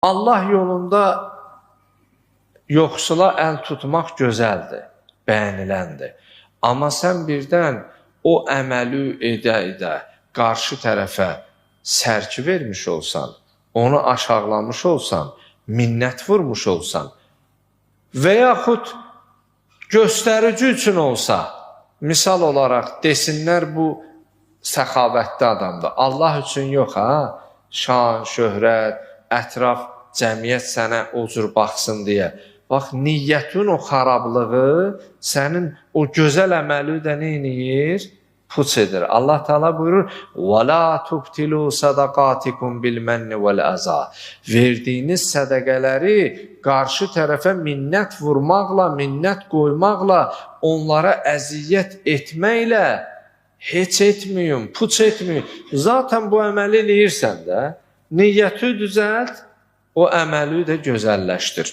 Allah yolunda yoxsula əl tutmaq gözəldir, bəyəniləndir. Amma sən birdən o əməli edə qarşı tərəfə sərki vermiş olsan, onu aşağılamış olsan, minnət vurmuş olsan və yaxud göstərici üçün olsa, misal olaraq desinlər bu səxavətli adamdır. Allah üçün yox, ha? Şan, şöhrət, ətraf, cəmiyyət sənə o cür baxsın deyə. Bax, niyyətin o xarablığı sənin o gözəl əməli də neyir? Puç edir. Allah Teala buyurur: وَلَا تُبْتِلُوا صَدَقَاتِكُمْ بِالْمَنِّ وَالْأَذَى. Verdiyiniz sədəqələri qarşı tərəfə minnət vurmaqla, minnət qoymaqla, onlara əziyyət etməklə heç etməyin, puç etməyin. Zaten bu əməli eləyirsən də, niyyəti düzəlt, o əməli də gözəlləşdir.